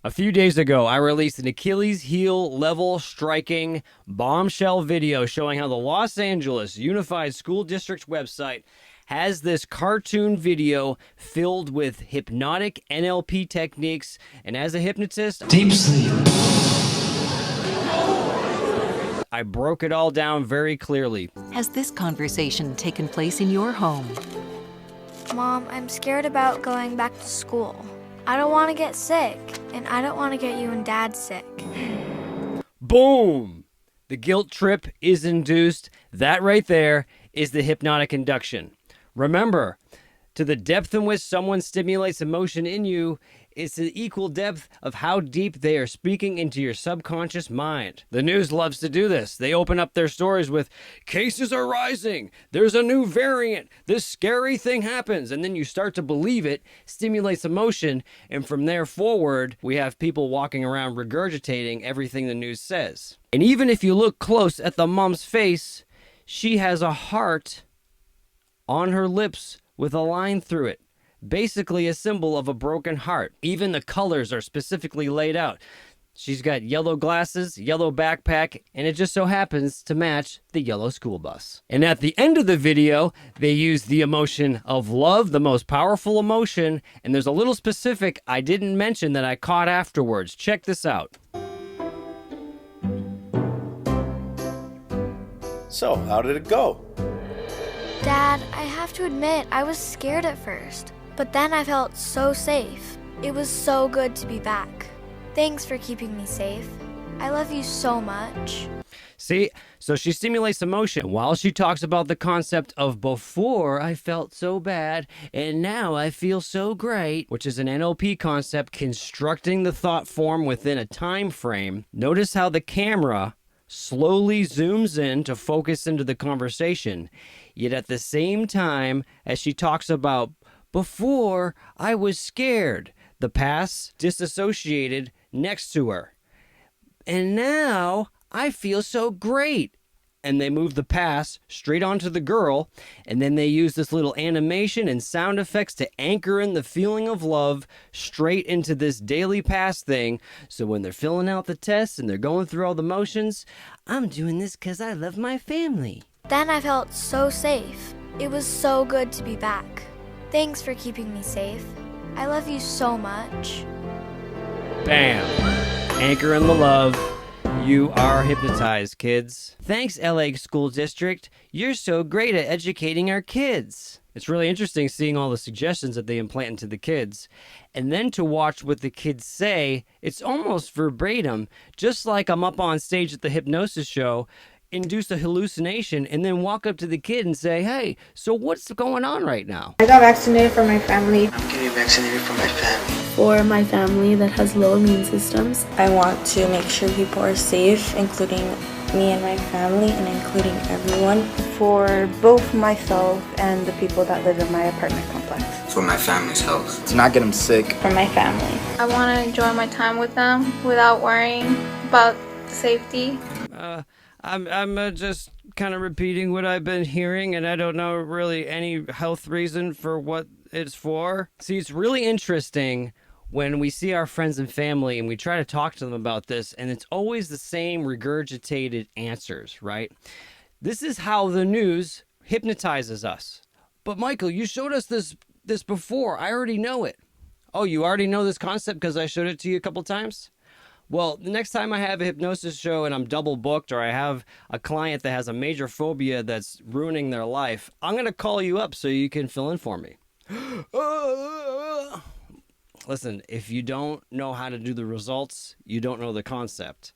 A few days ago, I released an Achilles heel level striking bombshell video showing how the Los Angeles Unified School District's website has this cartoon video filled with hypnotic NLP techniques. And as a hypnotist, deep sleep. I broke it all down very clearly. Has this conversation taken place in your home? Mom, I'm scared about going back to school. I don't want to get sick, and I don't want to get you and Dad sick. Boom! The guilt trip is induced. That right there is the hypnotic induction. Remember, to the depth in which someone stimulates emotion in you, it's the equal depth of how deep they are speaking into your subconscious mind. The news loves to do this. They open up their stories with, cases are rising, there's a new variant, this scary thing happens, and then you start to believe it, stimulates emotion, and from there forward, we have people walking around regurgitating everything the news says. And even if you look close at the mom's face, she has a heart on her lips with a line through it. Basically a symbol of a broken heart. Even the colors are specifically laid out. She's got yellow glasses, yellow backpack, and it just so happens to match the yellow school bus. And at the end of the video, they use the emotion of love, the most powerful emotion, and there's a little specific I didn't mention that I caught afterwards. Check this out. So, how did it go? Dad, I have to admit, I was scared at first. But then I felt so safe. It was so good to be back. Thanks for keeping me safe. I love you so much. See, so she stimulates emotion while she talks about the concept of before I felt so bad and now I feel so great, which is an NLP concept constructing the thought form within a time frame. Notice how the camera slowly zooms in to focus into the conversation, yet at the same time as she talks about before I was scared, the past disassociated next to her. And now I feel so great. And they move the past straight onto the girl, and then they use this little animation and sound effects to anchor in the feeling of love straight into this daily past thing. So when they're filling out the tests and they're going through all the motions, I'm doing this because I love my family. Then I felt so safe. It was so good to be back. Thanks for keeping me safe. I love you so much. Bam! Anchor in the love. You are hypnotized, kids. Thanks, LA School District. You're so great at educating our kids. It's really interesting seeing all the suggestions that they implant into the kids. And then to watch what the kids say, it's almost verbatim, just like I'm up on stage at the hypnosis show, induce a hallucination, and then walk up to the kid and say, hey, so what's going on right now? I got vaccinated for my family. I'm getting vaccinated for my family. For my family that has low immune systems. I want to make sure people are safe, including me and my family, and including everyone. For both myself and the people that live in my apartment complex. For my family's health. To not get them sick. For my family. I want to enjoy my time with them without worrying about safety. I'm just kind of repeating what I've been hearing, and I don't know really any health reason for what it's for. See, it's really interesting when we see our friends and family and we try to talk to them about this, and it's always the same regurgitated answers, right? This is how the news hypnotizes us. But Michael, you showed us this before. I already know it. Oh, you already know this concept because I showed it to you a couple times? Well, the next time I have a hypnosis show and I'm double booked, or I have a client that has a major phobia that's ruining their life, I'm going to call you up so you can fill in for me. Listen, if you don't know how to do the results, you don't know the concept.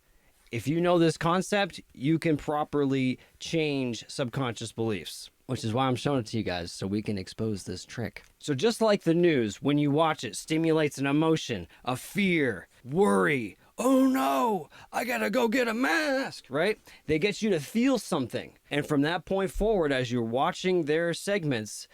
If you know this concept, you can properly change subconscious beliefs, which is why I'm showing it to you guys so we can expose this trick. So just like the news, when you watch it, stimulates an emotion, a fear, worry. Oh no, I gotta go get a mask, right? They get you to feel something. And from that point forward, as you're watching their segments,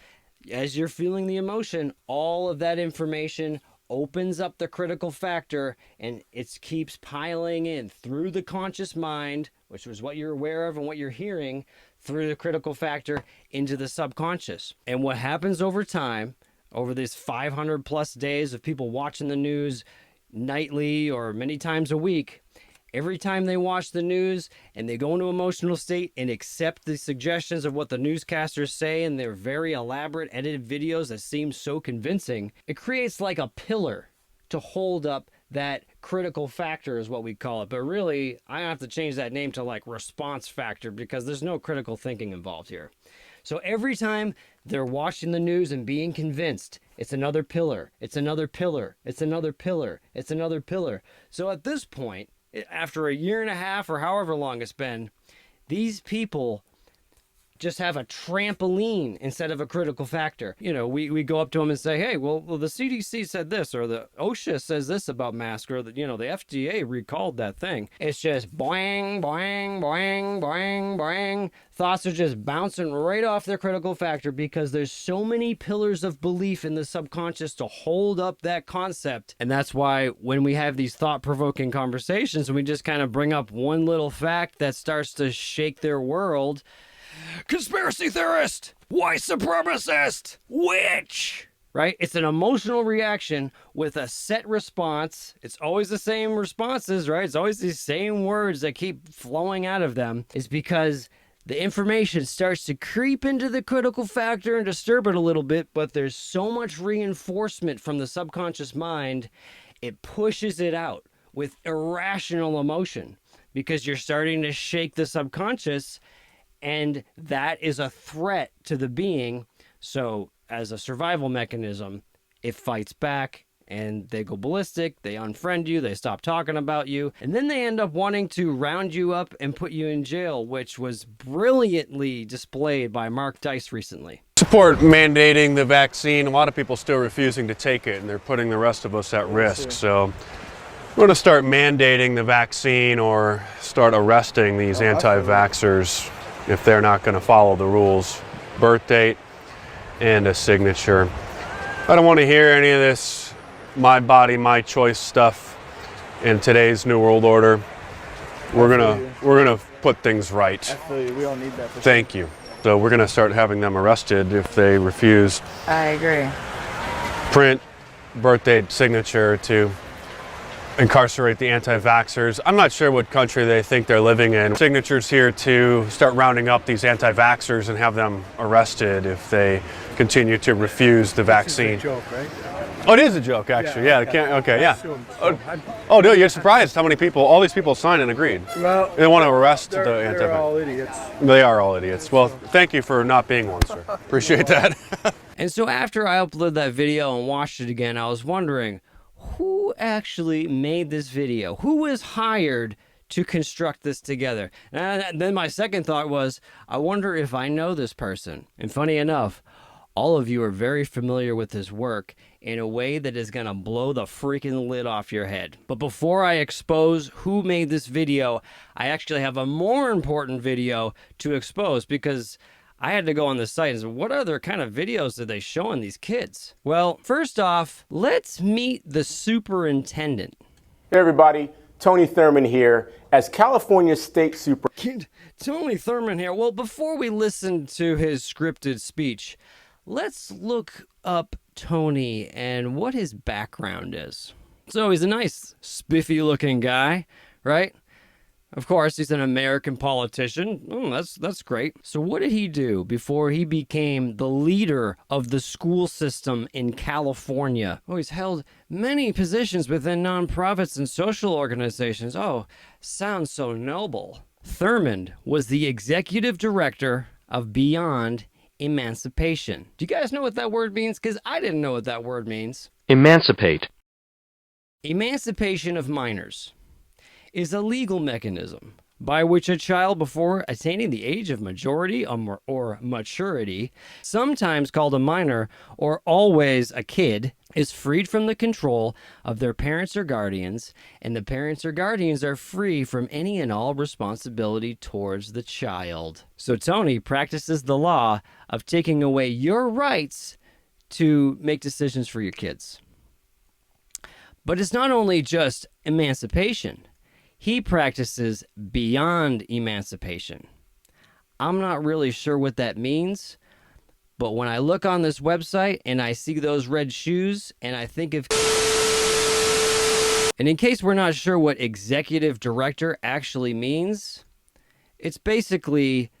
as you're feeling the emotion, all of that information opens up the critical factor, and it keeps piling in through the conscious mind, which was what you're aware of and what you're hearing, through the critical factor into the subconscious. And what happens over time, over these 500 plus days of people watching the news, nightly or many times a week, every time they watch the news and they go into emotional state and accept the suggestions of what the newscasters say in their very elaborate edited videos that seem so convincing, it creates like a pillar to hold up that critical factor is what we call it. But really, I have to change that name to like response factor because there's no critical thinking involved here. So every time they're watching the news and being convinced, it's another pillar, it's another pillar, it's another pillar, it's another pillar. So at this point, after a year and a half or however long it's been, these people just have a trampoline instead of a critical factor. You know, we go up to them and say, hey, well, the CDC said this, or the OSHA says this about masks, or the FDA recalled that thing. It's just boing, boing, boing, boing, boing. Thoughts are just bouncing right off their critical factor because there's so many pillars of belief in the subconscious to hold up that concept. And that's why when we have these thought-provoking conversations, we just kind of bring up one little fact that starts to shake their world. Conspiracy theorist, white supremacist, witch, right? It's an emotional reaction with a set response. It's always the same responses, right? It's always these same words that keep flowing out of them. It's because the information starts to creep into the critical factor and disturb it a little bit, but there's so much reinforcement from the subconscious mind, it pushes it out with irrational emotion because you're starting to shake the subconscious. And that is a threat to the being. So as a survival mechanism, it fights back and they go ballistic. They unfriend you. They stop talking about you. And then they end up wanting to round you up and put you in jail, which was brilliantly displayed by Mark Dice recently. Support mandating the vaccine. A lot of people still refusing to take it, and they're putting the rest of us at risk. So we're going to start mandating the vaccine or start arresting these anti-vaxxers if they're not going to follow the rules. Birth date and a signature. I don't want to hear any of this my body, my choice stuff in today's new world order. We're gonna put things right. Absolutely, we all need that. Thank you. So we're gonna start having them arrested if they refuse. I agree. Print, birth date, signature to incarcerate the anti-vaxxers. I'm not sure what country they think they're living in. Signatures here to start rounding up these anti-vaxxers and have them arrested if they continue to refuse the vaccine. It's a joke, right? Oh, it is a joke, actually. Yeah, okay, yeah. Oh, dude, you're surprised how many people, all these people signed and agreed. Well, they want to arrest the anti-vaxxers. They're all idiots. They are all idiots. Well, thank you for not being one, sir. Appreciate that. And so after I uploaded that video and watched it again, I was wondering, who actually made this video? Who was hired to construct this together? And then my second thought was, I wonder if I know this person. And funny enough, all of you are very familiar with his work in a way that is going to blow the freaking lid off your head. But before I expose who made this video, I actually have a more important video to expose because I had to go on the site and say, what other kind of videos are they showing these kids? Well, first off, let's meet the superintendent. Hey everybody, Tony Thurman here as California State Superintendent. Tony Thurman here. Well, before we listen to his scripted speech, let's look up Tony and what his background is. So he's a nice, spiffy-looking guy, right? Of course, he's an American politician. That's great. So what did he do before he became the leader of the school system in California? Oh, he's held many positions within nonprofits and social organizations. Oh, sounds so noble. Thurman was the executive director of Beyond Emancipation. Do you guys know what that word means? Because I didn't know what that word means. Emancipate. Emancipation of minors is a legal mechanism by which a child before attaining the age of majority or maturity, sometimes called a minor or always a kid, is freed from the control of their parents or guardians, and the parents or guardians are free from any and all responsibility towards the child. So Tony practices the law of taking away your rights to make decisions for your kids. But it's not only just emancipation. He practices beyond emancipation. I'm not really sure what that means, but when I look on this website and I see those red shoes and I think of And in case we're not sure what executive director actually means, it's basically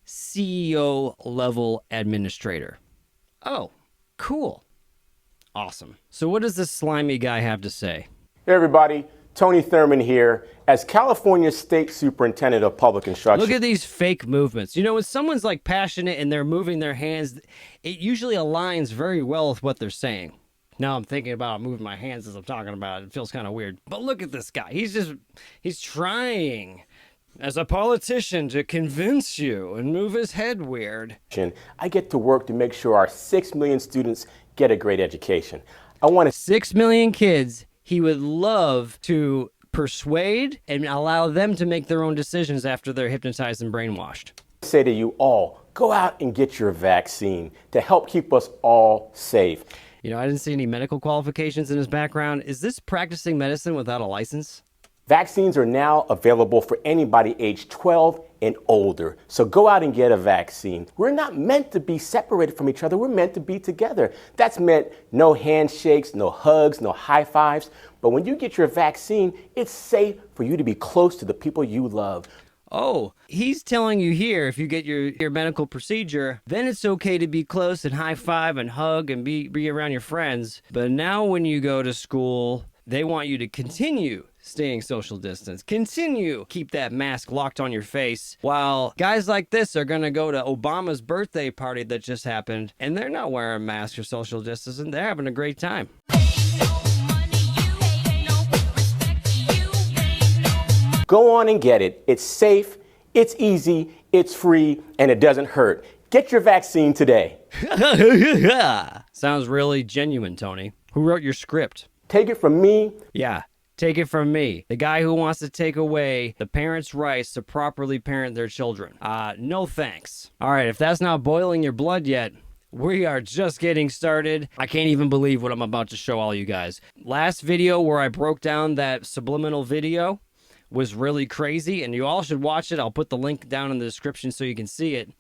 CEO level administrator. Oh, cool. Awesome. So what does this slimy guy have to say? Hey everybody, Tony Thurman here as California State Superintendent of Public Instruction. Look at these fake movements. You know, when someone's like passionate and they're moving their hands, it usually aligns very well with what they're saying. Now I'm thinking about moving my hands as I'm talking about it. It feels kind of weird. But look at this guy. He's trying as a politician to convince you and move his head weird. I get to work to make sure our 6 million students get a great education. I want 6 million kids he would love to persuade and allow them to make their own decisions after they're hypnotized and brainwashed. Say to you all, go out and get your vaccine to help keep us all safe. You know, I didn't see any medical qualifications in his background. Is this practicing medicine without a license? Vaccines are now available for anybody age 12 and older. So go out and get a vaccine. We're not meant to be separated from each other. We're meant to be together. That's meant no handshakes, no hugs, no high fives. But when you get your vaccine, it's safe for you to be close to the people you love. Oh, he's telling you here, if you get your medical procedure, then it's okay to be close and high five and hug and be around your friends. But now when you go to school, they want you to continue staying social distance, continue keep that mask locked on your face, while guys like this are going to go to Obama's birthday party that just happened, and they're not wearing masks or social distance, and they're having a great time. Go on and get it. It's safe, it's easy, it's free, and it doesn't hurt. Get your vaccine today. Sounds really genuine, Tony. Who wrote your script? Take it from me. Yeah, take it from me. The guy who wants to take away the parents' rights to properly parent their children. No thanks. All right, if that's not boiling your blood yet, we are just getting started. I can't even believe what I'm about to show all you guys. Last video where I broke down that subliminal video was really crazy, and you all should watch it. I'll put the link down in the description so you can see it.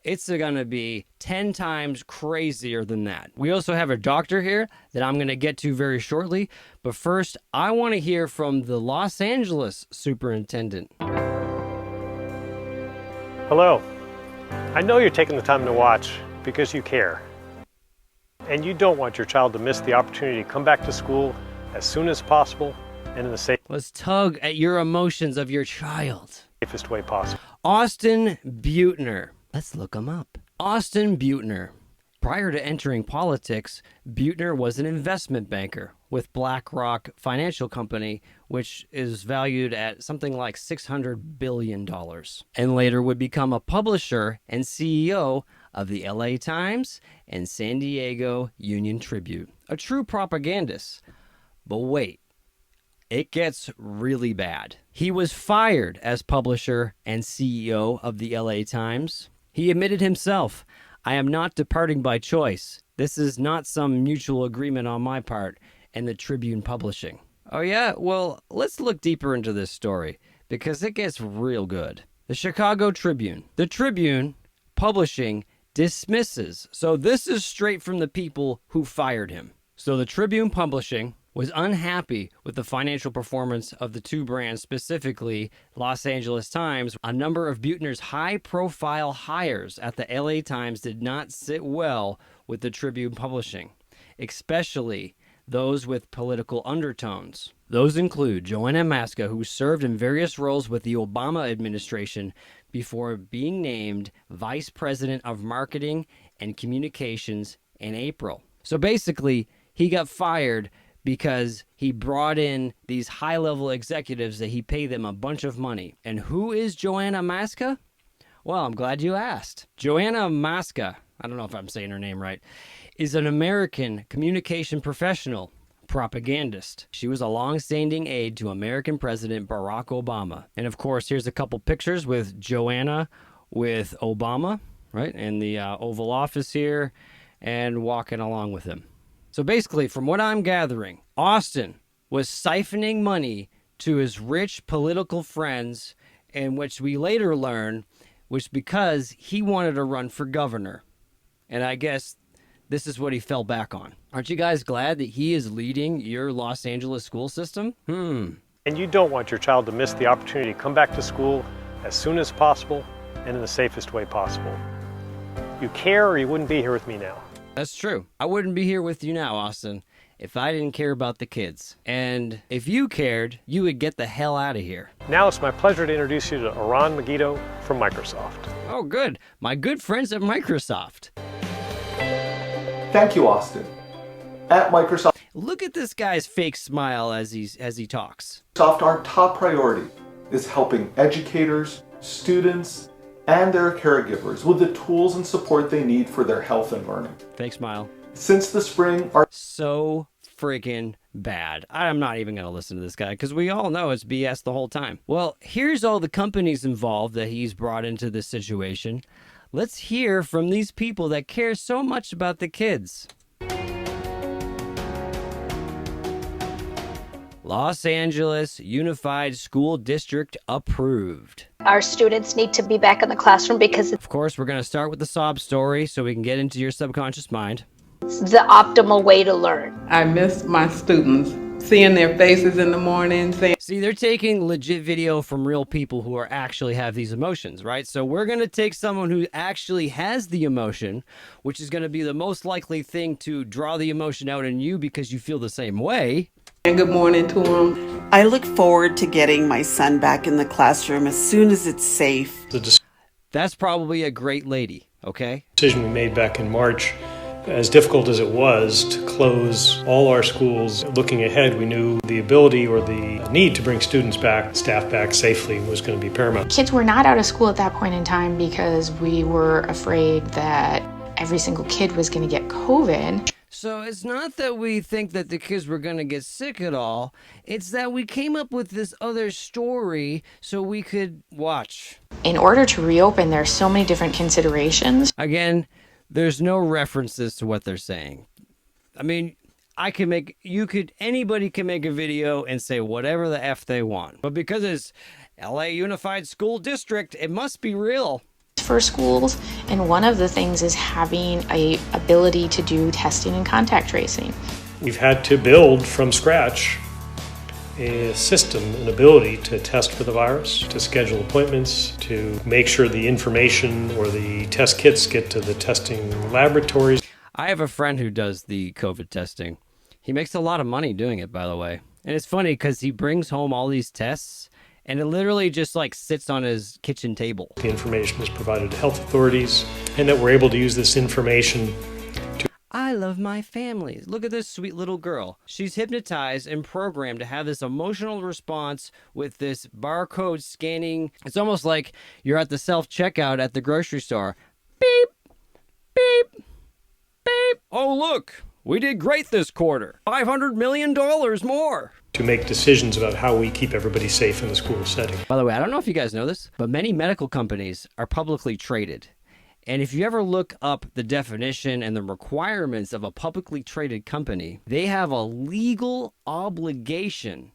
It's gonna be 10 times crazier than that. We also have a doctor here that I'm gonna get to very shortly, but first I want to hear from the Los Angeles superintendent. Hello. I know you're taking the time to watch because you care, and you don't want your child to miss the opportunity to come back to school as soon as possible and in the Let's tug at your emotions of your child. safest way possible. Austin Beutner. Let's look him up. Austin Beutner. Prior to entering politics, Beutner was an investment banker with BlackRock Financial Company, which is valued at something like $600 billion, and later would become a publisher and CEO of the LA Times and San Diego Union Tribune. A true propagandist. But wait. It gets really bad. He was fired as publisher and CEO of the LA Times. He admitted himself, "I am not departing by choice. This is not some mutual agreement on my part," and the Tribune Publishing. Oh yeah? Well, let's look deeper into this story, because it gets real good. The Chicago Tribune. The Tribune Publishing dismisses. So this is straight from the people who fired him. So the Tribune Publishing was unhappy with the financial performance of the two brands, specifically Los Angeles Times. A number of Beutner's high-profile hires at the LA Times did not sit well with the Tribune Publishing, especially those with political undertones. Those include Joanna Maska, who served in various roles with the Obama administration before being named Vice President of Marketing and Communications in April. So basically, he got fired because he brought in these high-level executives that he paid them a bunch of money. And who is Joanna Maska? Well, I'm glad you asked. Joanna Maska, I don't know if I'm saying her name right, is an American communication professional, propagandist. She was a long-standing aide to American President Barack Obama. And of course, here's a couple pictures with Joanna with Obama, right, in the Oval Office here, and walking along with him. So basically, from what I'm gathering, Austin was siphoning money to his rich political friends, and which we later learn was because he wanted to run for governor. And I guess this is what he fell back on. Aren't you guys glad that he is leading your Los Angeles school system? And you don't want your child to miss the opportunity to come back to school as soon as possible and in the safest way possible. You care, or you wouldn't be here with me now. That's true. I wouldn't be here with you now, Austin, if I didn't care about the kids. And if you cared, you would get the hell out of here. Now it's my pleasure to introduce you to Aran Megiddo from Microsoft. Oh, good. My good friends at Microsoft. Thank you, Austin. At Microsoft, look at this guy's fake smile as he talks. Our top priority is helping educators, students, and their caregivers with the tools and support they need for their health and learning. Fake smile. Since the spring, our so freaking bad. I'm not even going to listen to this guy because we all know it's BS the whole time. Well, here's all the companies involved that he's brought into this situation. Let's hear from these people that care so much about the kids. Los Angeles Unified School District approved. Our students need to be back in the classroom because of course, we're going to start with the SAAB story so we can get into your subconscious mind. it's the optimal way to learn. I miss my students, seeing their faces in the morning. See, they're taking legit video from real people who are actually have these emotions, right? So we're going to take someone who actually has the emotion, which is going to be the most likely thing to draw the emotion out in you because you feel the same way. And good morning to them. I look forward to getting my son back in the classroom as soon as it's safe. That's probably a great lady, okay? Decision we made back in March, as difficult as it was to close all our schools, looking ahead, we knew the ability or the need to bring students back, staff back safely was going to be paramount. Kids were not out of school at that point in time because we were afraid that every single kid was going to get COVID. So it's not that we think that the kids were going to get sick at all. It's that we came up with this other story so we could watch. In order to reopen, there's so many different considerations. Again, there's no references to what they're saying. I mean, anybody can make a video and say whatever the F they want. But because it's LA Unified School District, it must be real. For schools, and one of the things is having a ability to do testing and contact tracing. We've had to build from scratch a system, an ability to test for the virus, to schedule appointments, to make sure the information or the test kits get to the testing laboratories. I have a friend who does the COVID testing. He makes a lot of money doing it, by the way. And it's funny because he brings home all these tests and it literally just like sits on his kitchen table. The information is provided to health authorities and that we're able to use this information to... I love my family. Look at this sweet little girl. She's hypnotized and programmed to have this emotional response with this barcode scanning. It's almost like you're at the self-checkout at the grocery store. Beep, beep, beep. Oh, look, we did great this quarter. $500 million more. To make decisions about how we keep everybody safe in the school setting. By the way, I don't know if you guys know this, but many medical companies are publicly traded. And if you ever look up the definition and the requirements of a publicly traded company, they have a legal obligation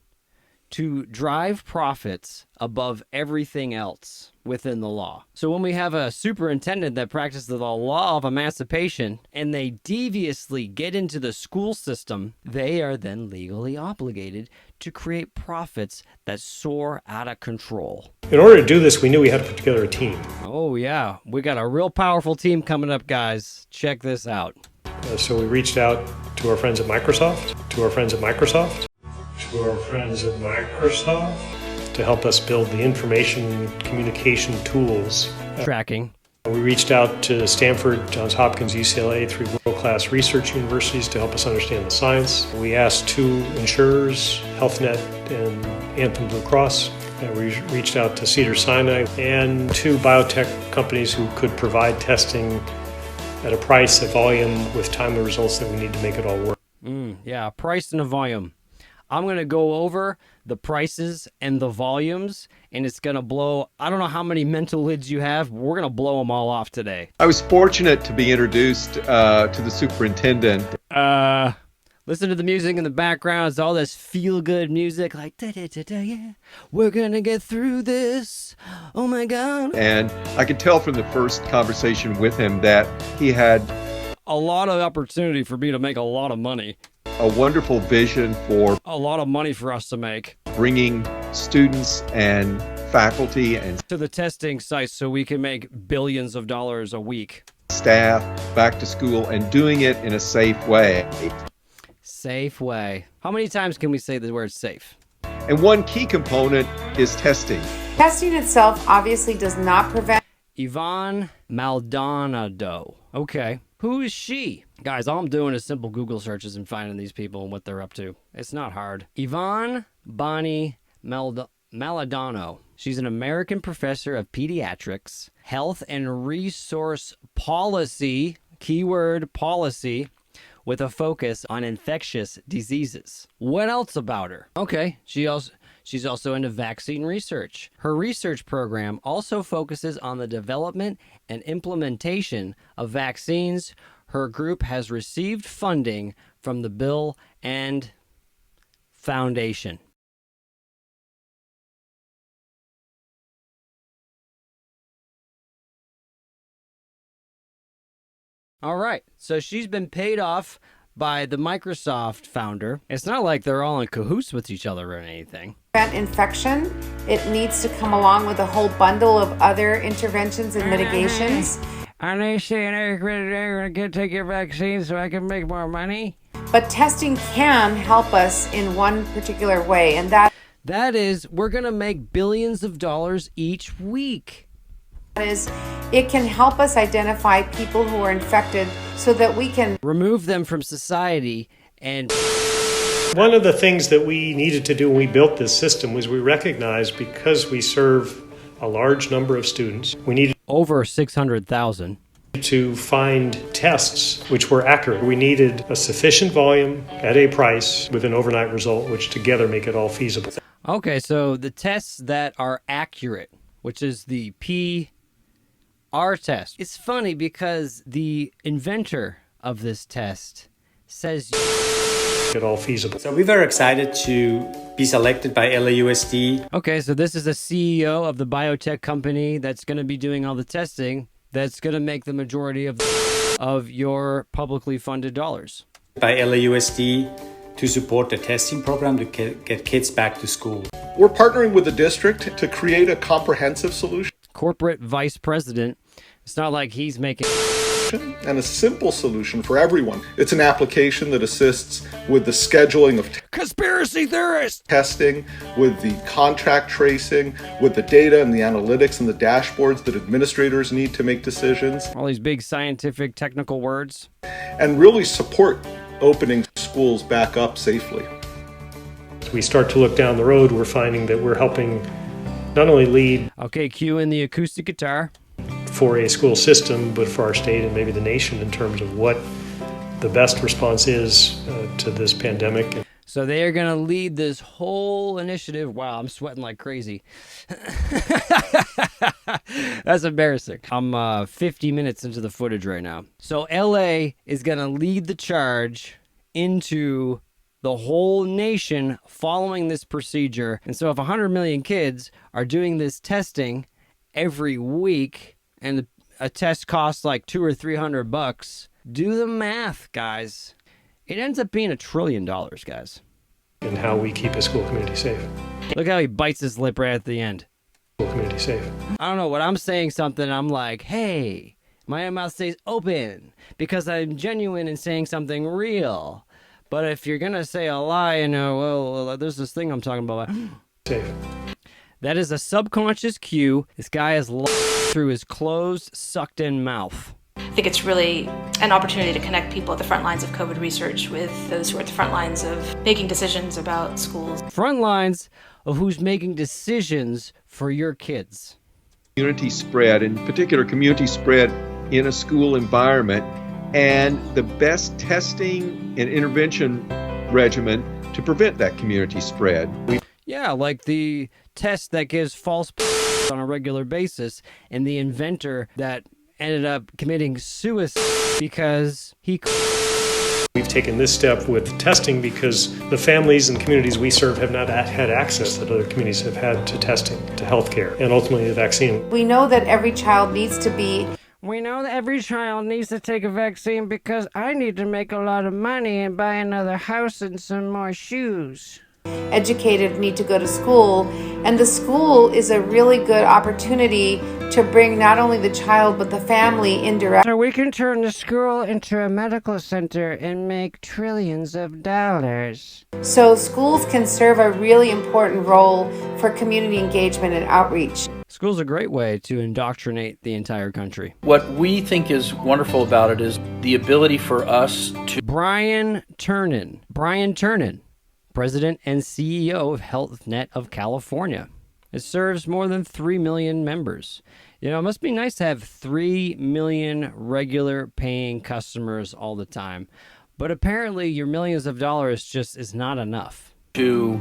to drive profits above everything else within the law. So when we have a superintendent that practices the law of emancipation and they deviously get into the school system, they are then legally obligated to create profits that soar out of control. In order to do this, we knew we had to put together a team. Oh yeah, we got a real powerful team coming up, guys. Check this out. So we reached out to our friends at Microsoft, to our friends at Microsoft to help us build the information communication tools. Tracking. We reached out to Stanford, Johns Hopkins, UCLA, 3 world-class research universities to help us understand the science. We asked 2 insurers, HealthNet and Anthem Blue Cross. We reached out to Cedars-Sinai and 2 biotech companies who could provide testing at a price, a volume, with timely results that we need to make it all work. Yeah, a price and a volume. I'm going to go over the prices and the volumes, and it's going to blow, I don't know how many mental lids you have, but we're going to blow them all off today. I was fortunate to be introduced to the superintendent. Listen to the music in the background. It's all this feel-good music, like, da-da-da-da, yeah, we're going to get through this. Oh, my God. And I could tell from the first conversation with him that he had a lot of opportunity for me to make a lot of money. A wonderful vision for A lot of money for us to make. bringing students and faculty and To the testing sites so we can make billions of dollars a week. staff back to school and doing it in a safe way. Safe way. How many times can we say the word safe? And one key component is testing. Testing itself obviously does not prevent. Yvonne Maldonado. Okay. Who is she? Guys, all I'm doing is simple Google searches and finding these people and what they're up to. It's not hard. Yvonne Bonnie Maladano. She's an American professor of pediatrics, health and resource policy, keyword policy, with a focus on infectious diseases. What else about her? Okay, she's also into vaccine research. Her research program also focuses on the development and implementation of vaccines. Her group has received funding from the Bill and Foundation. All right, so she's been paid off by the Microsoft founder. It's not like they're all in cahoots with each other or anything. Prevent infection. It needs to come along with a whole bundle of other interventions and mitigations. Are they saying they're going to take your vaccine so I can make more money? But testing can help us in one particular way, and that is we're going to make billions of dollars each week. Is it can help us identify people who are infected so that we can remove them from society. And one of the things that we needed to do when we built this system was we recognized because we serve a large number of students, we needed over 600,000 to find tests which were accurate. We needed a sufficient volume at a price with an overnight result, which together make it all feasible. Okay, so the tests that are accurate, which is the PR test. It's funny because the inventor of this test says it all feasible. So we're very excited to be selected by LAUSD. Okay, so this is a CEO of the biotech company that's going to be doing all the testing that's going to make the majority of your publicly funded dollars. By LAUSD to support the testing program to get kids back to school. We're partnering with the district to create a comprehensive solution. Corporate vice president. It's not like he's making and a simple solution for everyone. It's an application that assists with the scheduling of conspiracy theorists, testing, with the contract tracing, with the data and the analytics and the dashboards that administrators need to make decisions. All these big scientific technical words. And really support opening schools back up safely. As we start to look down the road, we're finding that we're helping not only lead. Okay, cue in the acoustic guitar. For a school system, but for our state and maybe the nation in terms of what the best response is to this pandemic. So they are going to lead this whole initiative. Wow, I'm sweating like crazy. That's embarrassing. I'm 50 minutes into the footage right now. So LA is going to lead the charge into the whole nation following this procedure. And so if 100 million kids are doing this testing every week, and a test costs like $200 or $300, do the math, guys. It ends up being $1 trillion, guys. And how we keep a school community safe. Look how he bites his lip right at the end. School community safe. I don't know, when I'm saying something, I'm like, hey, my mouth stays open because I'm genuine in saying something real. But if you're going to say a lie and, well, there's this thing I'm talking about. Safe. That is a subconscious cue. This guy is through his closed, sucked-in mouth. I think it's really an opportunity to connect people at the front lines of COVID research with those who are at the front lines of making decisions about schools. Front lines of who's making decisions for your kids. Community spread, in particular community spread in a school environment, and the best testing and intervention regimen to prevent that community spread. Yeah, like the test that gives false on a regular basis, and the inventor that ended up committing suicide because he... We've taken this step with testing because the families and communities we serve have not had access that other communities have had to testing, to healthcare, and ultimately the vaccine. We know that every child needs to be... We know that every child needs to take a vaccine because I need to make a lot of money and buy another house and some more shoes. Educated need to go to school, and the school is a really good opportunity to bring not only the child but the family indirect. So we can turn the school into a medical center and make trillions of dollars. So schools can serve a really important role for community engagement and outreach. School's a great way to indoctrinate the entire country. What we think is wonderful about it is the ability for us to... Brian Thurman, President and CEO of HealthNet of California. It serves more than 3 million members. You know, it must be nice to have 3 million regular paying customers all the time. But apparently your millions of dollars just is not enough. To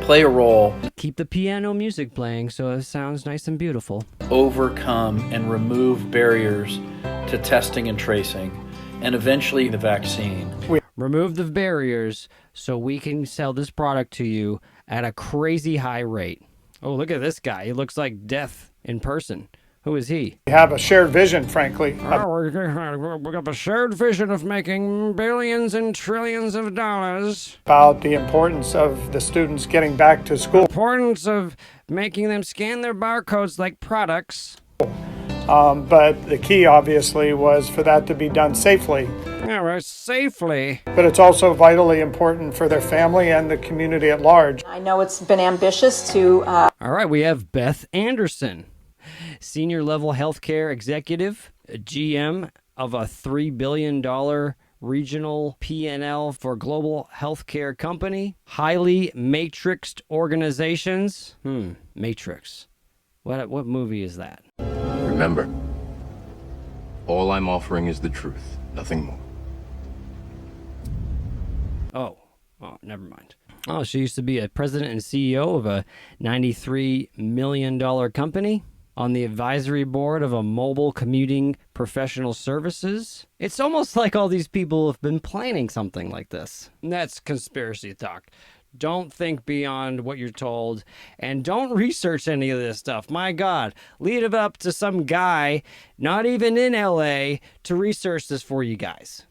play a role. Keep the piano music playing so it sounds nice and beautiful. Overcome and remove barriers to testing and tracing, and eventually the vaccine. Remove the barriers so we can sell this product to you at a crazy high rate. Oh, look at this guy. He looks like death in person. Who is he? We have a shared vision, frankly. We have a shared vision of making billions and trillions of dollars. About the importance of the students getting back to school. Importance of making them scan their barcodes like products. But the key, obviously, was for that to be done safely. Yeah, right, safely. But it's also vitally important for their family and the community at large. I know it's been ambitious to... All right, we have Beth Anderson, senior level healthcare executive, GM of a $3 billion regional P&L for global healthcare company, highly matrixed organizations. Matrix. What movie is that? Remember, all I'm offering is the truth, nothing more. Oh, never mind. Oh, she used to be a president and CEO of a $93 million company, on the advisory board of a mobile commuting professional services. It's almost like all these people have been planning something like this. And that's conspiracy talk. Don't think beyond what you're told, and don't research any of this stuff. My God, leave it up to some guy, not even in LA, to research this for you guys.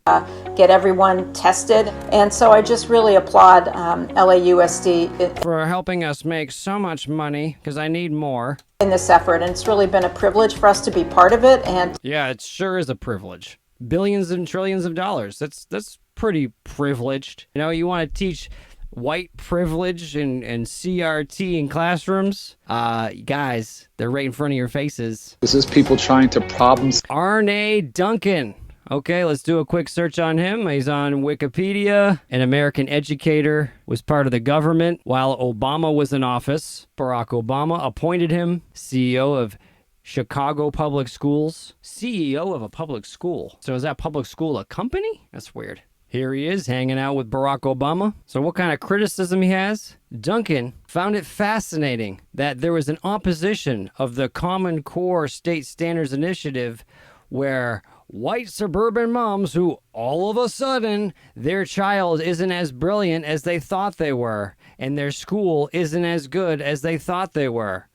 Get everyone tested, and so I just really applaud LAUSD for helping us make so much money, because I need more in this effort, and it's really been a privilege for us to be part of it. And yeah, it sure is a privilege. Billions and trillions of dollars. That's pretty privileged. You know, you want to teach white privilege and CRT in classrooms, guys, they're right in front of your faces. This is people trying to problems. Arne Duncan. Okay, let's do a quick search on him. He's on Wikipedia. An American educator, was part of the government while Obama was in office. Barack Obama appointed him CEO of Chicago Public Schools. CEO of a public school. So is that public school a company? That's weird. Here he is hanging out with Barack Obama. So what kind of criticism he has? Duncan found it fascinating that there was an opposition of the Common Core State Standards Initiative where white suburban moms who all of a sudden their child isn't as brilliant as they thought they were and their school isn't as good as they thought they were.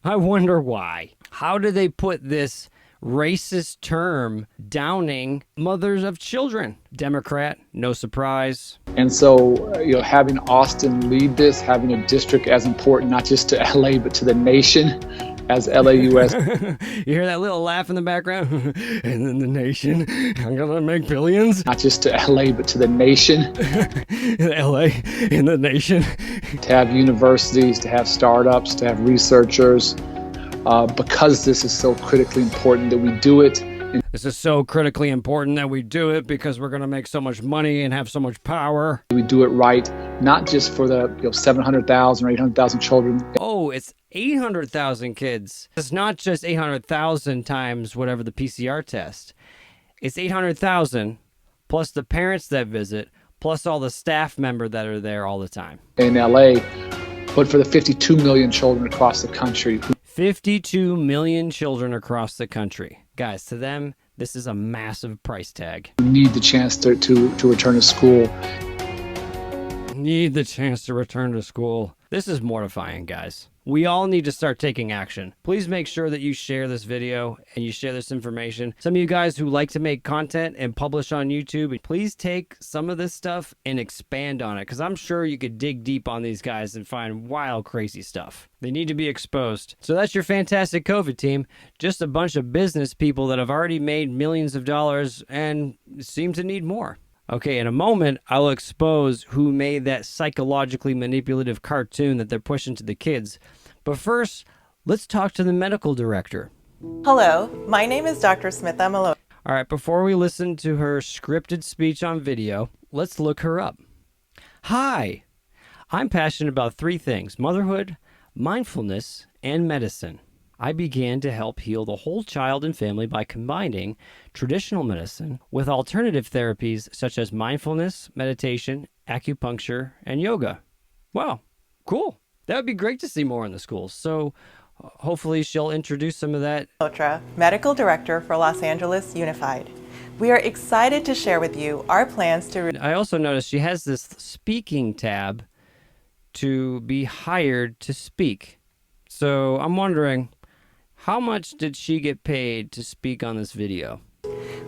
I wonder why. How do they put this racist term downing mothers of children? Democrat, no surprise. And so, having Austin lead this, having a district as important, not just to LA, but to the nation as LAUS. You hear that little laugh in the background? And then the nation, I'm gonna make billions. Not just to LA, but to the nation. LA and the nation. To have universities, to have startups, to have researchers. Because this is so critically important that we do it. This is so critically important that we do it because we're going to make so much money and have so much power. We do it right, not just for the 700,000 or 800,000 children. Oh, it's 800,000 kids. It's not just 800,000 times whatever the PCR test. It's 800,000 plus the parents that visit, plus all the staff members that are there all the time. In LA, but for the 52 million children across the country. 52 million children across the country. Guys, to them, this is a massive price tag. We need the chance to return to school. need the chance to return to school. This is mortifying, guys. We all need to start taking action. Please make sure that you share this video and you share this information. Some of you guys who like to make content and publish on YouTube, please take some of this stuff and expand on it, because I'm sure you could dig deep on these guys and find wild, crazy stuff. They need to be exposed. So that's your fantastic COVID team. Just a bunch of business people that have already made millions of dollars and seem to need more. Okay, in a moment, I'll expose who made that psychologically manipulative cartoon that they're pushing to the kids. But first, let's talk to the medical director. Hello, my name is Dr. Smita Malone. All right, before we listen to her scripted speech on video, let's look her up. Hi, I'm passionate about 3 things: motherhood, mindfulness, and medicine. I began to help heal the whole child and family by combining traditional medicine with alternative therapies such as mindfulness, meditation, acupuncture, and yoga. Wow, cool. That would be great to see more in the schools. So hopefully she'll introduce some of that. Otra, Medical Director for Los Angeles Unified. We are excited to share with you our plans to... I also noticed she has this speaking tab to be hired to speak. So I'm wondering, how much did she get paid to speak on this video?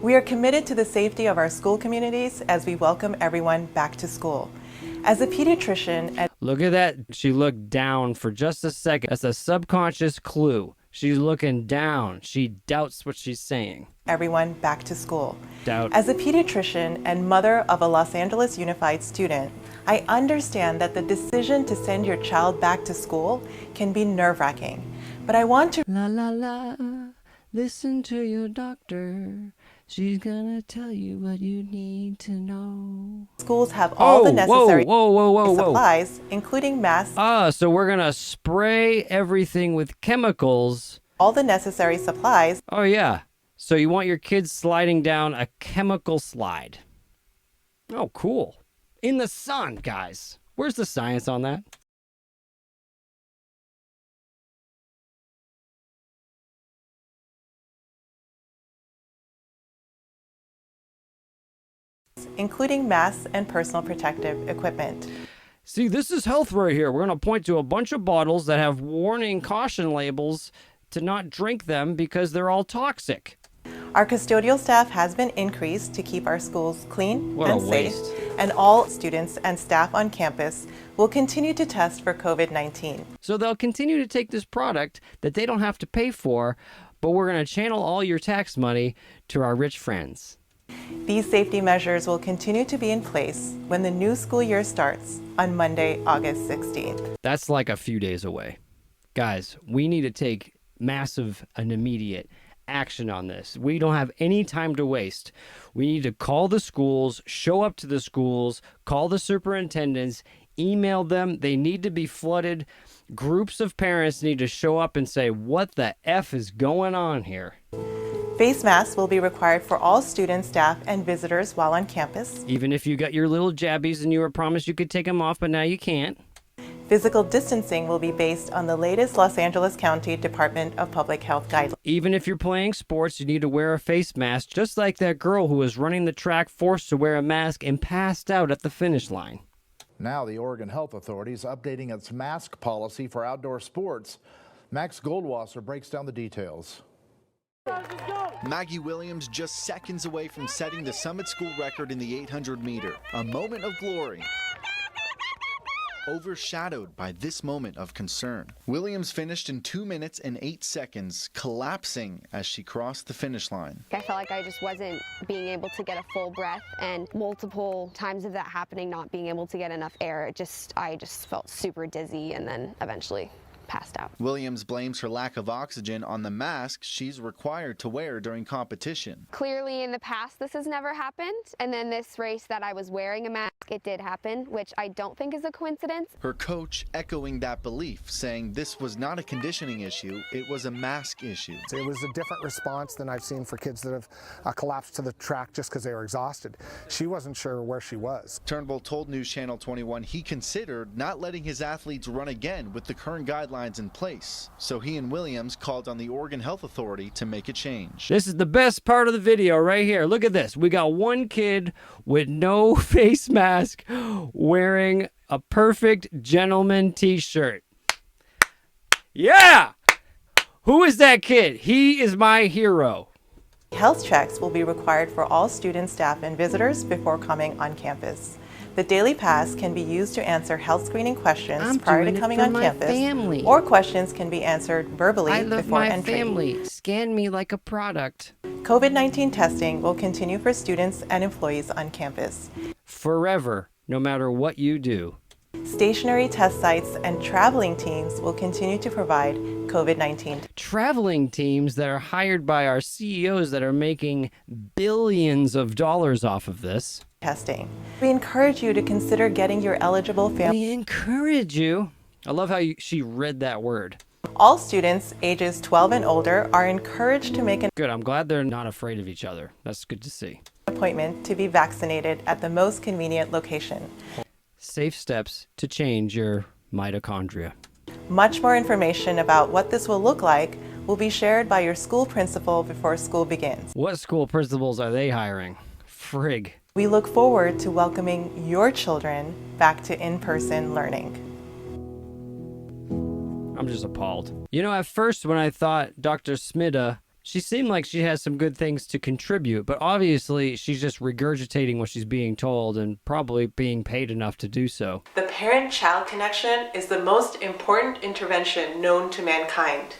We are committed to the safety of our school communities as we welcome everyone back to school. As a pediatrician... Look at that. She looked down for just a second. That's a subconscious clue. She's looking down. She doubts what she's saying. Everyone back to school. Doubt. As a pediatrician and mother of a Los Angeles Unified student, I understand that the decision to send your child back to school can be nerve-wracking. But I want to... La la la, listen to your doctor. She's gonna tell you what you need to know. Schools have all the necessary whoa. supplies, including masks. So we're gonna spray everything with chemicals. All the necessary supplies. Oh yeah. So you want your kids sliding down a chemical slide. Oh, cool. In the sun, guys. Where's the science on that? Including masks and personal protective equipment. See, this is health right here. We're going to point to a bunch of bottles that have warning caution labels to not drink them because they're all toxic. Our custodial staff has been increased to keep our schools clean and safe, waste. And all students and staff on campus will continue to test for COVID-19. So they'll continue to take this product that they don't have to pay for, but we're going to channel all your tax money to our rich friends. These safety measures will continue to be in place when the new school year starts on Monday, August 16th. That's like a few days away. Guys, we need to take massive and immediate action on this. We don't have any time to waste. We need to call the schools, show up to the schools, call the superintendents, email them. They need to be flooded. Groups of parents need to show up and say, what the F is going on here? Face masks will be required for all students, staff, and visitors while on campus. Even if you got your little jabbies and you were promised you could take them off, but now you can't. Physical distancing will be based on the latest Los Angeles County Department of Public Health guidelines. Even if you're playing sports, you need to wear a face mask, just like that girl who was running the track forced to wear a mask and passed out at the finish line. Now the Oregon Health Authority is updating its mask policy for outdoor sports. Max Goldwasser breaks down the details. Maggie Williams just seconds away from setting the Summit School record in the 800 meter. A moment of glory, overshadowed by this moment of concern. Williams finished in 2 minutes and 8 seconds, collapsing as she crossed the finish line. I felt like I just wasn't being able to get a full breath, and multiple times of that happening, not being able to get enough air, I just felt super dizzy and then eventually passed out. Williams blames her lack of oxygen on the mask she's required to wear during competition. Clearly in the past this has never happened, and then this race that I was wearing a mask, it did happen, which I don't think is a coincidence. Her coach echoing that belief, saying this was not a conditioning issue, it was a mask issue. It was a different response than I've seen for kids that have collapsed to the track just because they were exhausted. She wasn't sure where she was. Turnbull told News Channel 21 he considered not letting his athletes run again with the current guidelines guidelines in place, so he and Williams called on the Oregon Health Authority to make a change. This is the best part of the video right here. Look at this. We got one kid with no face mask wearing a perfect gentleman t-shirt. Yeah! Who is that kid? He is my hero. Health checks will be required for all students, staff, and visitors before coming on campus. The daily pass can be used to answer health screening questions prior to coming on campus, or questions can be answered verbally before entry. Family. Scan me like a product. COVID-19 testing will continue for students and employees on campus. Forever, no matter what you do. Stationary test sites and traveling teams will continue to provide COVID-19. Traveling teams that are hired by our CEOs that are making billions of dollars off of this. Testing. We encourage you to consider getting your eligible family. We encourage you. I love how she read that word. All students ages 12 and older are encouraged to make an Good. I'm glad they're not afraid of each other. That's good to see. Appointment to be vaccinated at the most convenient location. Safe steps to change your mitochondria. Much more information about what this will look like will be shared by your school principal before school begins. What school principals are they hiring? Frig. We look forward to welcoming your children back to in-person learning. I'm just appalled. You know, at first when I thought Dr. Smita, she seemed like she has some good things to contribute, but obviously she's just regurgitating what she's being told and probably being paid enough to do so. The parent-child connection is the most important intervention known to mankind.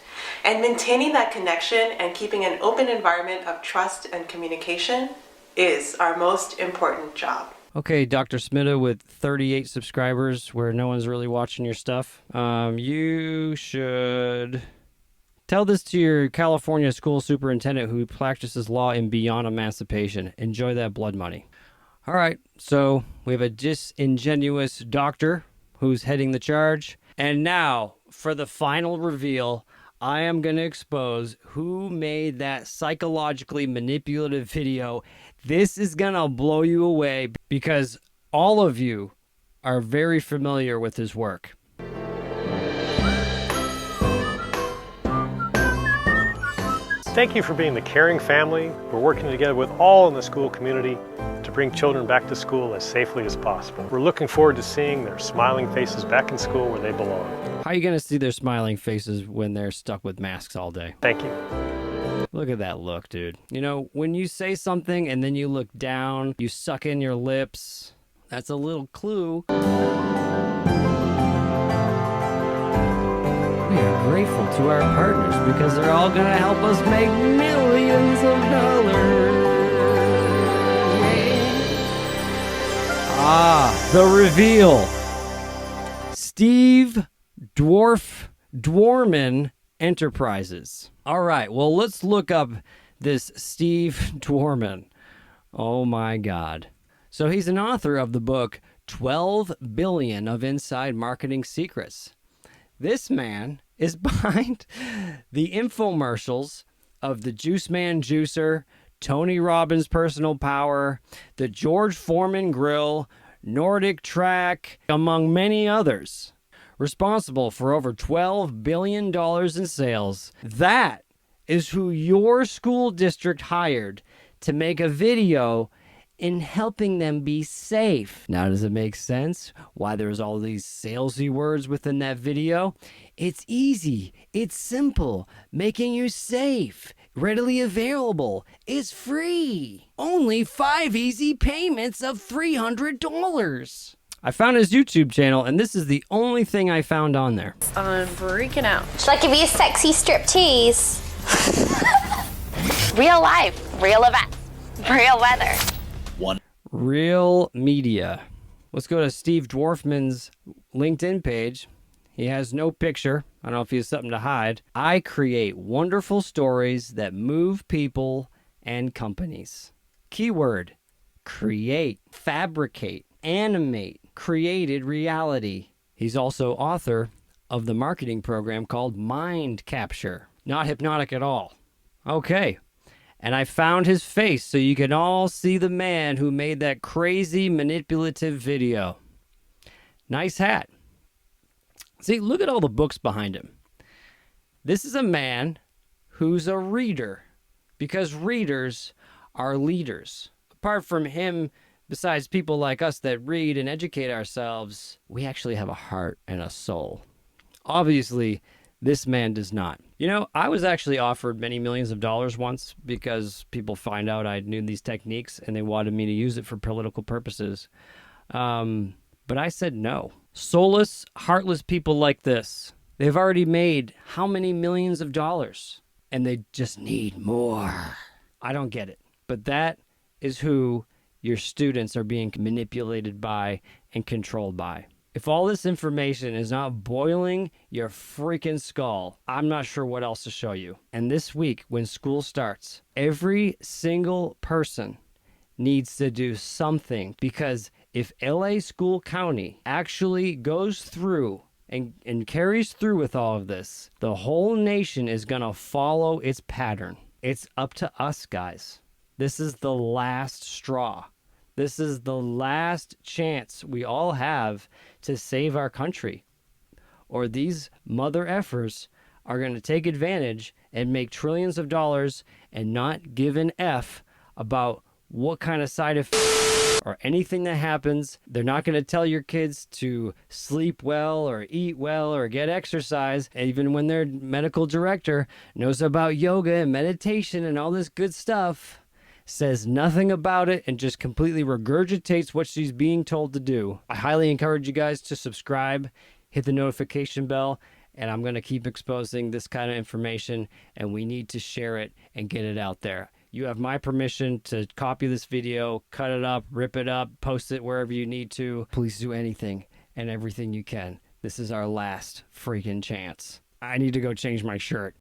And maintaining that connection and keeping an open environment of trust and communication is our most important job. Okay, Dr. Smita with 38 subscribers where no one's really watching your stuff. You should tell this to your California school superintendent who practices law in beyond emancipation. Enjoy that blood money. All right, so we have a disingenuous doctor who's heading the charge. And now, for the final reveal, I am going to expose who made that psychologically manipulative video. This is going to blow you away because all of you are very familiar with his work. Thank you for being the caring family. We're working together with all in the school community to bring children back to school as safely as possible. We're looking forward to seeing their smiling faces back in school where they belong. How are you going to see their smiling faces when they're stuck with masks all day? Thank you. Look at that look, dude. You know, when you say something and then you look down, you suck in your lips, that's a little clue. We are grateful to our partners because they're all going to help us make millions of dollars. Ah, the reveal. Steve Dwarfman Enterprises. All right, well, let's look up this Steve Dwarfman. Oh my God. So he's an author of the book 12 Billion of Inside Marketing Secrets. This man is behind the infomercials of the Juiceman Juicer, Tony Robbins' Personal Power, the George Foreman Grill, Nordic Track, among many others. Responsible for over $12 billion in sales. That is who your school district hired to make a video in helping them be safe. Now, does it make sense why there's all these salesy words within that video? It's easy. It's simple. Making you safe. Readily available. It's free. Only 5 easy payments of $300. I found his YouTube channel, and this is the only thing I found on there. I'm freaking out. Should I give you a sexy striptease? Real life, real events, real weather. Real media. Let's go to Steve Dwarfman's LinkedIn page. He has no picture. I don't know if he has something to hide. I create wonderful stories that move people and companies. Keyword, create, fabricate, animate, created reality. He's also author of the marketing program called Mind Capture. Not hypnotic at all. Okay. And I found his face so you can all see the man who made that crazy manipulative video. Nice hat. See, look at all the books behind him. This is a man who's a reader, because readers are leaders. Apart from him, besides people like us that read and educate ourselves, we actually have a heart and a soul. Obviously, this man does not. You know, I was actually offered many millions of dollars once because people find out I knew these techniques and they wanted me to use it for political purposes. But I said no. Soulless, heartless people like this, they've already made how many millions of dollars? And they just need more. I don't get it. But that is who your students are being manipulated by and controlled by. If all this information is not boiling your freaking skull, I'm not sure what else to show you. And this week, when school starts, every single person needs to do something, because if LA School County actually goes through and carries through with all of this, the whole nation is going to follow its pattern. It's up to us, guys. This is the last straw. This is the last chance we all have to save our country. Or these mother effers are going to take advantage and make trillions of dollars and not give an F about what kind of side effects or anything that happens. They're not going to tell your kids to sleep well or eat well or get exercise, even when their medical director knows about yoga and meditation and all this good stuff, says nothing about it and just completely regurgitates what she's being told to do. I highly encourage you guys to subscribe, hit the notification bell, and I'm going to keep exposing this kind of information, and we need to share it and get it out there. You have my permission to copy this video, cut it up, rip it up, post it wherever you need to. Please do anything and everything you can. This is our last freaking chance. I need to go change my shirt.